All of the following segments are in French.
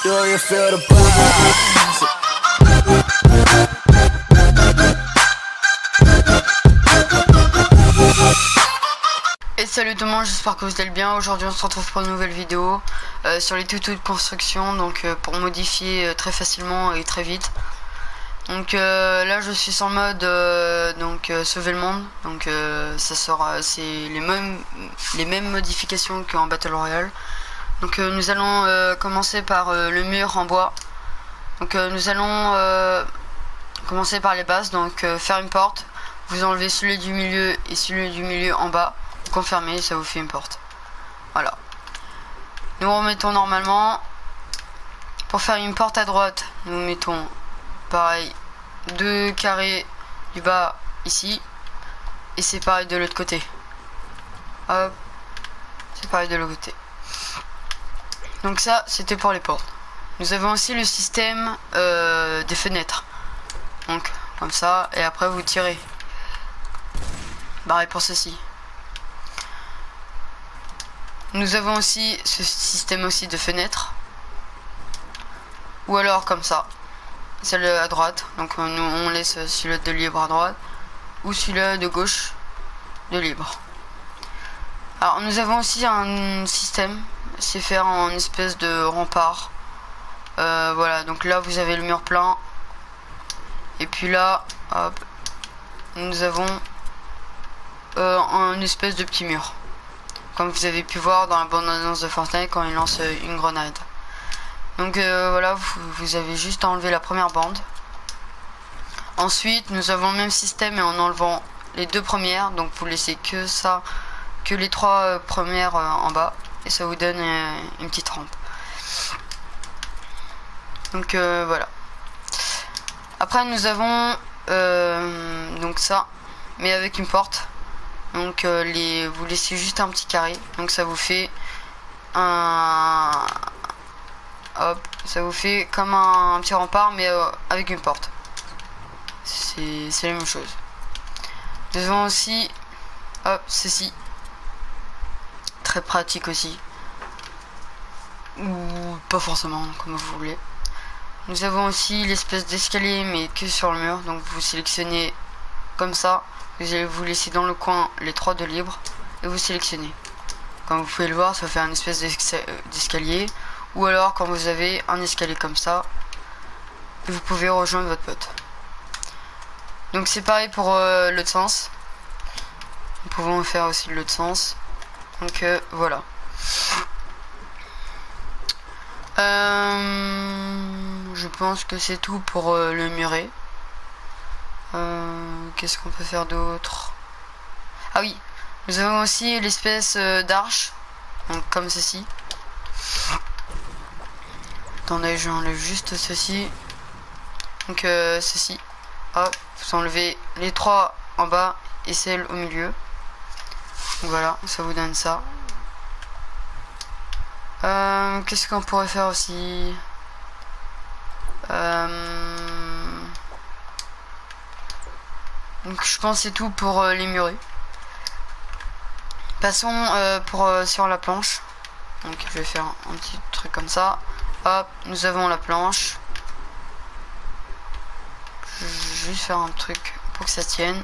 Do you feel the vibes? Et salut tout le monde, j'espère que vous allez bien. Aujourd'hui on se retrouve pour une nouvelle vidéo sur les tutos de construction, donc pour modifier très facilement et très vite. Donc là je suis sur le mode sauver le monde, donc ça sera c'est les mêmes modifications qu'en Battle Royale. Donc nous allons commencer par le mur en bois. Donc nous allons commencer par les bases, donc faire une porte. Vous enlevez celui du milieu et celui du milieu en bas. Confirmez, ça vous fait une porte. Voilà. Nous remettons normalement. Pour faire une porte à droite, nous mettons pareil 2 carrés du bas ici. Et c'est pareil de l'autre côté. Hop. C'est pareil de l'autre côté. Donc ça, c'était pour les portes. Nous avons aussi le système des fenêtres. Donc, comme ça. Et après, vous tirez. Pareil pour ceci. Nous avons aussi ce système aussi de fenêtres. Ou alors comme ça. Celle à droite. Donc nous on laisse celui-là de libre à droite. Ou celui-là de gauche de libre. Alors nous avons aussi un système. C'est faire en espèce de rempart. Voilà, donc là vous avez le mur plein. Et puis là, hop, nous avons une espèce de petit mur. Comme vous avez pu voir dans la bande-annonce de Fortnite quand il lance une grenade. Donc voilà, vous avez juste à enlever la première bande. Ensuite, nous avons le même système et en enlevant les 2 premières. Donc vous laissez que ça, que les 3 premières en bas. Et ça vous donne une petite rampe. Donc voilà. Après nous avons donc ça, mais avec une porte. Donc vous laissez juste un petit carré, donc ça vous fait un ça vous fait comme un petit rempart mais avec une porte. C'est la même chose. Nous avons aussi ceci, très pratique aussi, ou pas forcément comme vous voulez. Nous avons aussi l'espèce d'escalier mais que sur le mur, donc vous sélectionnez comme ça. Vous allez vous laisser dans le coin les 3 de libre et vous sélectionnez. Comme vous pouvez le voir, ça fait un espèce d'escalier. Ou alors quand vous avez un escalier comme ça, vous pouvez rejoindre votre pote. Donc c'est pareil pour l'autre sens. Nous pouvons faire aussi l'autre sens. Donc voilà. Je pense que c'est tout pour le muret. Qu'est-ce qu'on peut faire d'autre? Ah oui, nous avons aussi l'espèce d'arche, donc comme ceci. Attendez, j'enlève juste ceci. Donc ceci. Hop, vous enlevez les 3 en bas et celle au milieu. Donc voilà, ça vous donne ça. Qu'est-ce qu'on pourrait faire aussi? Donc je pense que c'est tout pour les murets. Passons sur la planche. Donc je vais faire un petit truc comme ça. Hop, nous avons la planche. Je vais juste faire un truc pour que ça tienne.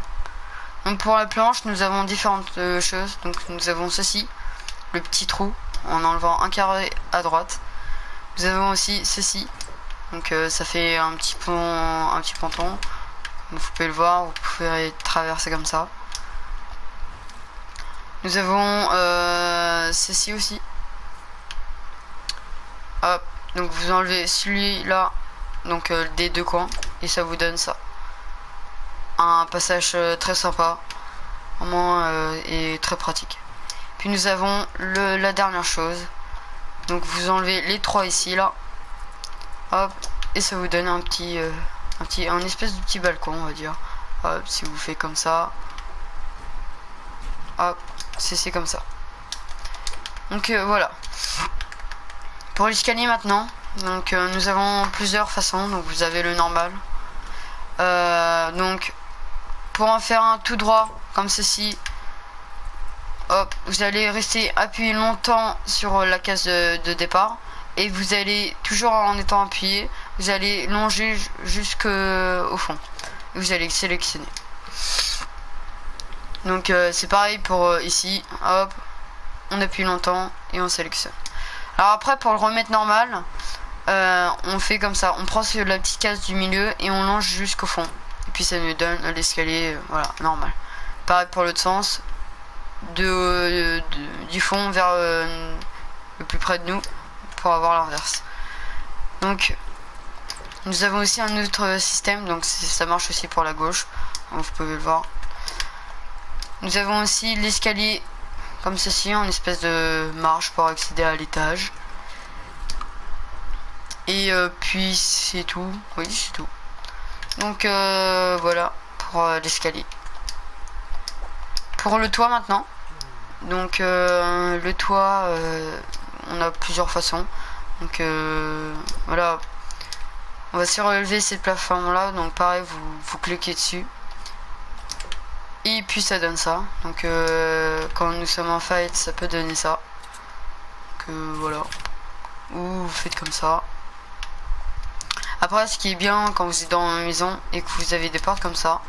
Donc pour la planche, nous avons différentes choses. Donc nous avons ceci, le petit trou, en enlevant un carré à droite. Nous avons aussi ceci. Donc ça fait un petit ponton. Vous pouvez le voir, vous pouvez traverser comme ça. Nous avons ceci aussi. Hop, donc vous enlevez celui-là, donc des 2 coins, et ça vous donne ça. Un passage très sympa, vraiment et très pratique. Puis nous avons la dernière chose. Donc vous enlevez les 3 ici, là. Hop, et ça vous donne un espèce de petit balcon, on va dire. Hop, si vous faites comme ça. Hop, c'est comme ça. Donc voilà. Pour l'escalier maintenant, donc nous avons plusieurs façons. Donc vous avez le normal. Donc pour en faire un tout droit comme ceci, hop, vous allez rester appuyé longtemps sur la case de départ et vous allez, toujours en étant appuyé, vous allez longer jusqu'au fond. Vous allez sélectionner. Donc c'est pareil pour ici, hop, on appuie longtemps et on sélectionne. Alors après, pour le remettre normal, on fait comme ça, on prend la petite case du milieu et on longe jusqu'au fond. Et puis ça nous donne l'escalier, voilà, normal. Pareil pour l'autre sens, du fond vers le plus près de nous, pour avoir l'inverse. Donc nous avons aussi un autre système, donc ça marche aussi pour la gauche, donc vous pouvez le voir. Nous avons aussi l'escalier comme ceci, en espèce de marche pour accéder à l'étage. Et puis c'est tout, oui c'est tout. Donc voilà pour l'escalier. Pour le toit maintenant. Donc le toit, on a plusieurs façons. Donc voilà, on va surélever cette plateforme là. Donc pareil, vous cliquez dessus. Et puis ça donne ça. Donc quand nous sommes en fight, ça peut donner ça. Donc voilà. Ou vous faites comme ça. Après, ce qui est bien quand vous êtes dans une maison et que vous avez des portes comme ça,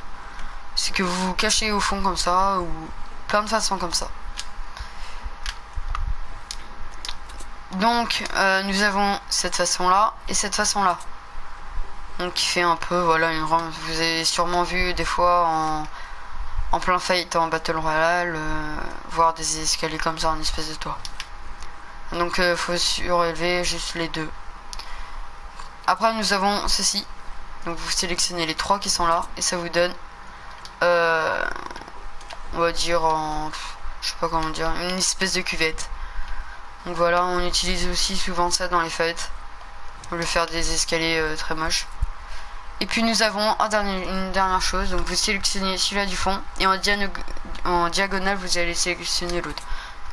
c'est que vous vous cachez au fond comme ça, ou plein de façons comme ça. Donc nous avons cette façon là et cette façon là. Donc qui fait un peu, voilà, une rampe. Vous avez sûrement vu des fois en plein fight en Battle Royale, voir des escaliers comme ça en espèce de toit. Donc faut surélever juste les deux. Après nous avons ceci. Donc vous sélectionnez les trois qui sont là et ça vous donne on va dire je sais pas comment dire, une espèce de cuvette. Donc voilà, on utilise aussi souvent ça dans les fêtes. On veut faire des escaliers très moches. Et puis nous avons une dernière chose. Donc vous sélectionnez celui-là du fond et en diagonale vous allez sélectionner l'autre,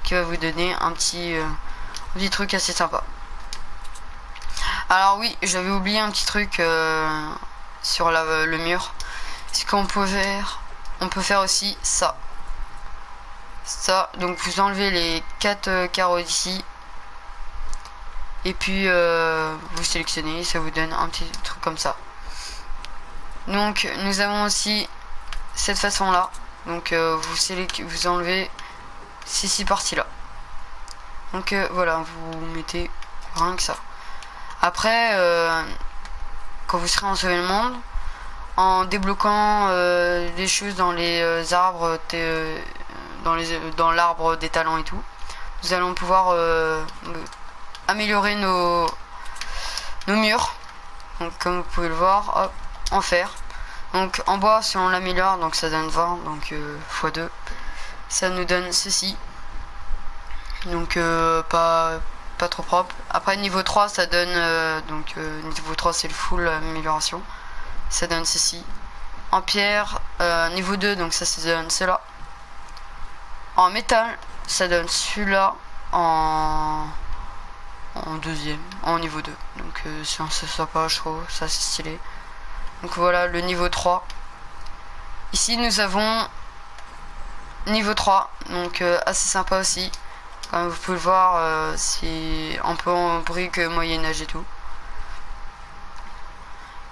qui va vous donner un petit truc assez sympa. Alors oui, j'avais oublié un petit truc sur le mur. C'est qu'on peut faire, aussi ça. Donc vous enlevez les 4 carreaux d'ici. Et puis vous sélectionnez, ça vous donne un petit truc comme ça. Donc nous avons aussi cette façon là. Donc vous enlevez ces 6 parties là. Donc voilà, vous mettez rien que ça. Après, quand vous serez en sauver le monde, en débloquant des choses dans les arbres, dans l'arbre des talents et tout, nous allons pouvoir améliorer nos murs. Donc comme vous pouvez le voir, hop, en fer. Donc en bois, si on l'améliore, donc ça donne 20, donc x2, ça nous donne ceci. Donc pas trop propre. Après niveau 3 ça donne niveau 3 c'est le full amélioration, ça donne ceci. En pierre niveau 2, donc ça donne cela. En métal ça donne celui-là en deuxième, en niveau 2. Donc c'est sympa, je trouve, ça c'est stylé. Donc voilà le niveau 3. Ici nous avons niveau 3, donc assez sympa aussi. Comme vous pouvez le voir, c'est un peu en brique moyen-âge et tout.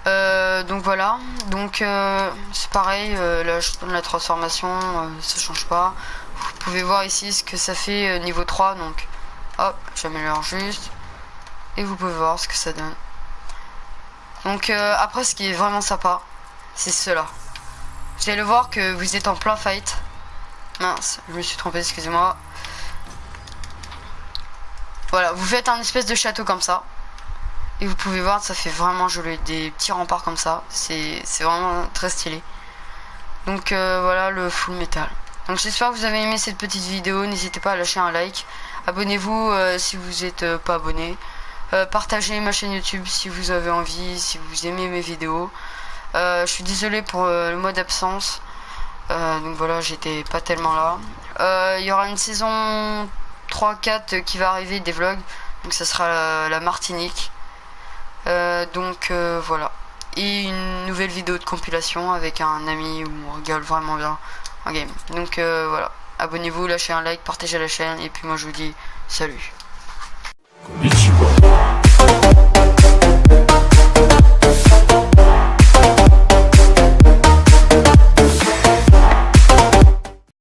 Donc voilà, donc c'est pareil, la transformation, ça change pas. Vous pouvez voir ici ce que ça fait niveau 3, donc hop, j'améliore juste. Et vous pouvez voir ce que ça donne. Donc après, ce qui est vraiment sympa, c'est cela. Vous allez le voir que vous êtes en plein fight. Mince, je me suis trompé, excusez-moi. Voilà, vous faites un espèce de château comme ça. Et vous pouvez voir, ça fait vraiment joli. Des petits remparts comme ça. C'est vraiment très stylé. Donc voilà le full métal. Donc j'espère que vous avez aimé cette petite vidéo. N'hésitez pas à lâcher un like. Abonnez-vous si vous n'êtes pas abonné. Partagez ma chaîne YouTube si vous avez envie, si vous aimez mes vidéos. Je suis désolé pour le mois d'absence. Donc voilà, j'étais pas tellement là. Il y aura une saison 3-4 qui va arriver des vlogs, donc ça sera la Martinique, donc voilà, et une nouvelle vidéo de compilation avec un ami où on rigole vraiment bien en game. Donc voilà, abonnez-vous, lâchez un like, partagez la chaîne, et puis moi je vous dis salut.